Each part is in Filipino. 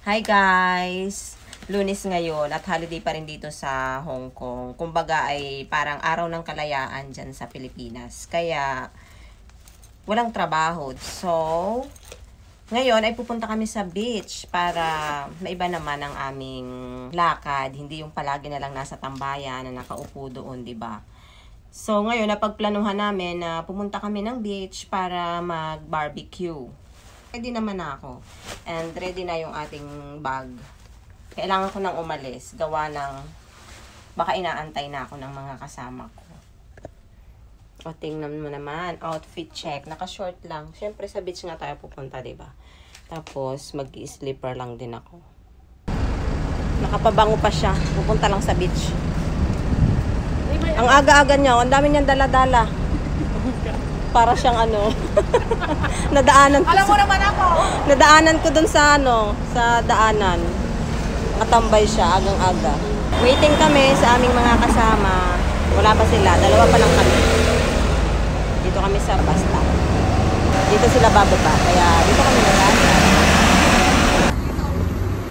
Hi guys! Lunes ngayon at holiday pa rin dito sa Hong Kong. Kumbaga ay parang araw ng kalayaan dyan sa Pilipinas. Kaya walang trabaho. So, ngayon ay pupunta kami sa beach para maiba naman ang aming lakad. Hindi yung palagi na lang nasa tambayan na nakaupo doon, di ba? So, ngayon napagplanuhan namin na pumunta kami ng beach para mag-barbecue. Ready naman na ako. And ready na yung ating bag. Kailangan ko nang umalis. Gawa ng baka inaantay na ako ng mga kasama ko. O, tingnan mo naman. Outfit check. Naka-short lang. Siyempre sa beach nga tayo pupunta, diba? Tapos, mag-i-slipper lang din ako. Nakapabango pa siya. Pupunta lang sa beach. Ang aga-aga niya. Ang dami niyang dala-dala. Para siyang ano. Nadaanan ko. Alam mo naman ako. Nadaanan ko dun sa ano, sa daanan. Nakatambay siya agang-aga. Waiting kami sa aming mga kasama. Wala pa sila, dalawa pa lang kami. Dito kami sa bus stop. Dito sila bababa, kaya dito kami naglalakad.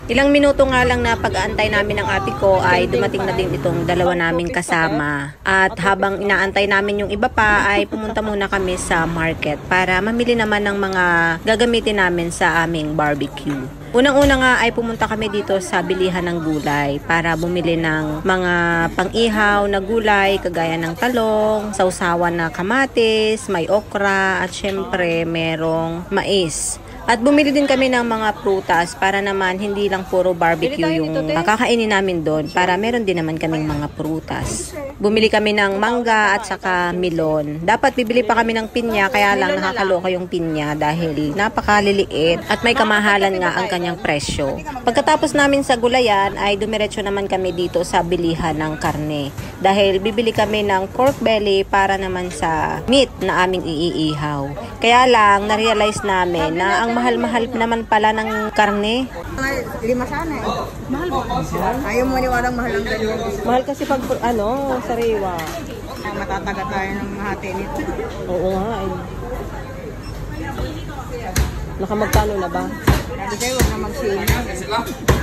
Ilang minuto nga lang na pag-aantay namin ng ate ko ay dumating na din itong dalawa naming kasama. At habang inaantay namin yung iba pa ay pumunta muna kami sa market para mamili naman ng mga gagamitin namin sa aming barbecue. Unang-una nga ay pumunta kami dito sa bilihan ng gulay para bumili ng mga pang-ihaw na gulay kagaya ng talong, sausawan na kamatis, may okra at syempre merong mais. At bumili din kami ng mga prutas para naman hindi lang puro barbecue yung makakainin namin doon para meron din naman kaming mga prutas. Bumili kami ng mangga at saka melon. Dapat bibili pa kami ng pinya kaya lang nakakaloka yung pinya dahil napakaliliit at may kamahalan nga ang kanyang presyo. Pagkatapos namin sa gulayan ay dumiretso naman kami dito sa bilihan ng karne dahil bibili kami ng pork belly para naman sa meat na aming iihaw. Kaya lang na-realize namin na ang mahal-mahal naman pala ng karne. 5 sana eh. Mahal ba? Ayaw mo niwalang mahal ang ganyan. Mahal kasi pag sariwa. Matataga tayo ng hati nito. Oo nga eh. Nakamagkano na ba? Sabi kayo, huwag na mag-sale.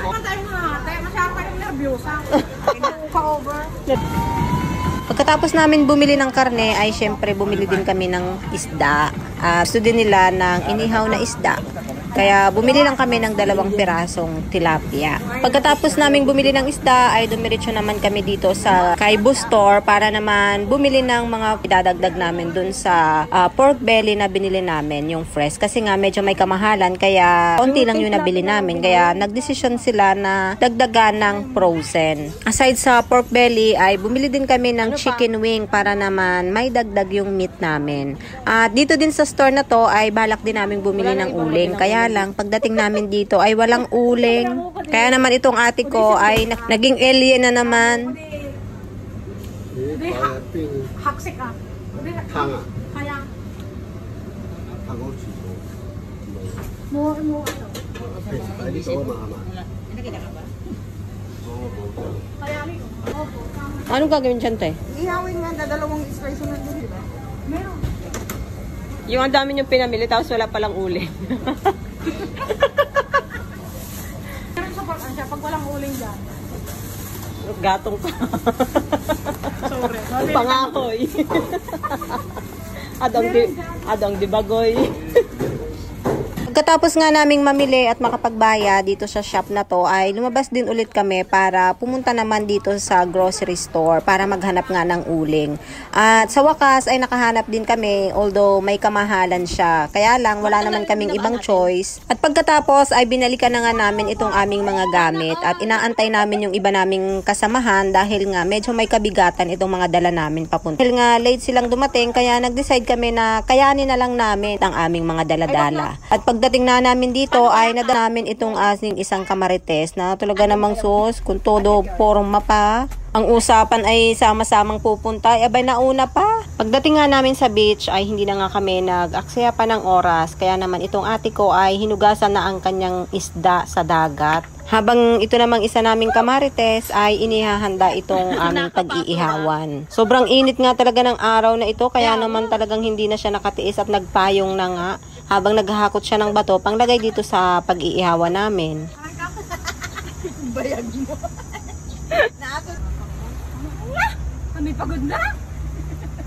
Huwag tayo mga hati. Masyado kayong nervyosa. Pa-over. Pagkatapos namin bumili ng karne ay syempre bumili din kami ng isda. Gusto din nila ng inihaw na isda. Kaya bumili lang kami ng 2 pirasong tilapia. Pagkatapos namin bumili ng isda ay dumiretso naman kami dito sa Kaibo Store para naman bumili ng mga idadagdag namin dun sa pork belly na binili namin, yung fresh. Kasi nga medyo may kamahalan kaya konti lang yung nabili namin. Kaya nagdesisyon sila na dagdagan ng frozen. Aside sa pork belly ay bumili din kami ng chicken wing para naman may dagdag yung meat namin. At dito din sa store na to ay balak din namin bumili ng uling. Kaya lang pagdating namin dito ay walang uling. Kaya naman itong ate ko ay naging alien na naman. Haksik ah. Kaya. Mo. Anong gagawin dyan, te? Ihawin nga, dalawang espresso na doon, di ba? Meron. Yung ang dami yung pinamili tapos wala palang uling. Meron sa siya pag walang uling dyan. Gatong pa. Sorry. Pangahoy. Adong di bagoy. Pagkatapos nga naming mamili at makapagbaya dito sa shop na to ay lumabas din ulit kami para pumunta naman dito sa grocery store para maghanap nga ng uling. At sa wakas ay nakahanap din kami although may kamahalan siya. Kaya lang wala naman kaming ibang choice. At pagkatapos ay binalikan na nga namin itong aming mga gamit at inaantay namin yung iba naming kasamahan dahil nga medyo may kabigatan itong mga dala namin papunta. Dahil nga late silang dumating kaya nag-decide kami na kayanin na lang namin ang aming mga dala-dala. At pagdating na namin dito ay nadala namin itong asing isang kamarites na talaga namang sus kung todo forma pa. Ang usapan ay sama-samang pupunta, abay nauna pa. Pagdating nga namin sa beach ay hindi na nga kami nag-aksaya pa ng oras. Kaya naman itong ate ko ay hinugasan na ang kanyang isda sa dagat. Habang ito namang isa naming kamarites ay inihahanda itong aming pag-iihawan. Sobrang init nga talaga ng araw na ito kaya naman talagang hindi na siya nakatiis at nagpayong na nga habang naghahakot siya ng bato panglagay dito sa pag-iihawan namin. bayag mo. Naabot. Kami pagod na.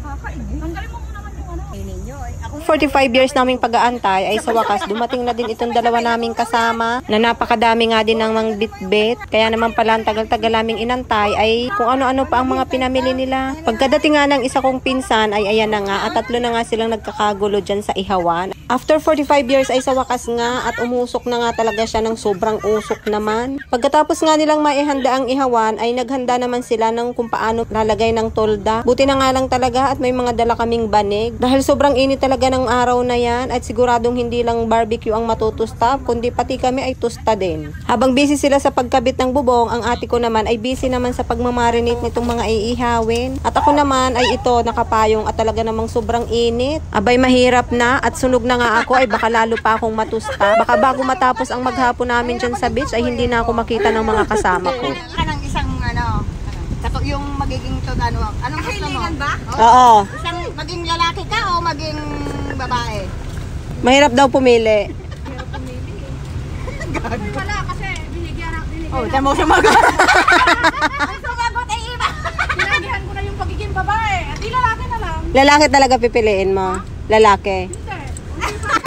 Kakainin. Tanggalin mo muna yung ano. Ninyo, ako 45 years naming pag-aantay ay sa wakas dumating na din itong dalawa naming kasama na napakadami nga din ng mga bitbit. Kaya naman pala ang tagal-tagal naming inantay ay kung ano-ano pa ang mga pinamili nila. Pagkadating nga ng isa kong pinsan ay ayan na nga at tatlo na nga silang nagkakagulo dyan sa ihawan. After 45 years ay sa wakas nga at umusok na nga talaga siya ng sobrang usok naman. Pagkatapos nga nilang maihanda ang ihawan ay naghanda naman sila ng kung paano lalagay ng tolda. Buti na nga lang talaga at may mga dala kaming banig. Dahil sobrang init talaga ng araw na yan at siguradong hindi lang barbecue ang matutusta kundi pati kami ay tusta din. Habang busy sila sa pagkabit ng bubong, ang ate ko naman ay busy naman sa pagmamarinate nitong mga iihawin. At ako naman ay ito nakapayong at talaga namang sobrang init. Abay mahirap na at sunog na nga ako ay baka lalo pa akong matusta. Baka bago matapos ang maghapon namin dyan sa beach ay hindi na ako makita ng mga kasama ko. Anong isang ano, yung magiging to ano, anong gusto mo? Ba? Oo. Isang maging lalaki ka o maging babae? Mahirap daw pumili. Wala kasi binigyan. Oh, tama mo sumagot. Ang sumagot ay iba. Pinagihan ko na yung pagiging babae. At di lalaki na lang. Lalaki talaga pipiliin mo? Lalaki?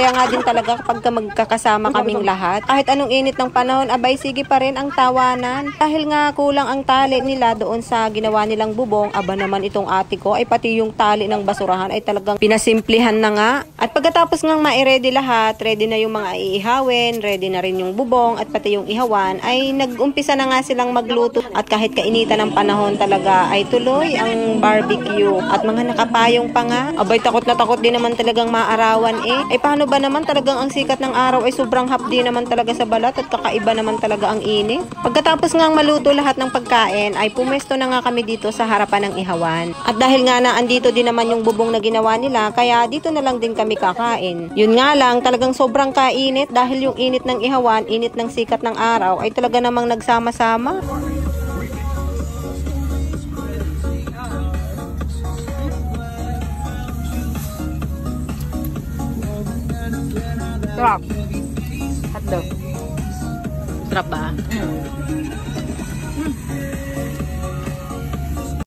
Kaya nga din talaga kapag magkakasama kaming lahat, kahit anong init ng panahon, abay sige pa rin ang tawanan. Dahil nga kulang ang tali nila doon sa ginawa nilang bubong, aba naman itong ate ko ay pati yung tali ng basurahan ay talagang pinasimplihan na nga. At pagkatapos ngang ma-ready lahat, ready na yung mga iihawin, ready na rin yung bubong at pati yung ihawan, ay nag-umpisa na nga silang magluto. At kahit kainitan ng panahon talaga ay tuloy ang barbecue. At mga nakapayong pa nga, abay takot na takot din naman talagang maarawan eh. Ay paano ba naman talagang ang sikat ng araw ay sobrang hapdi naman talaga sa balat at kakaiba naman talaga ang init. Pagkatapos nga maluto lahat ng pagkain ay pumesto na nga kami dito sa harapan ng ihawan. At dahil nga na andito din naman yung bubong na ginawa nila kaya dito na lang din kami kakain. Yun nga lang talagang sobrang kainit dahil yung init ng ihawan, init ng sikat ng araw ay talaga namang nagsama-sama. Sarap. Hotdog. Sarap ba?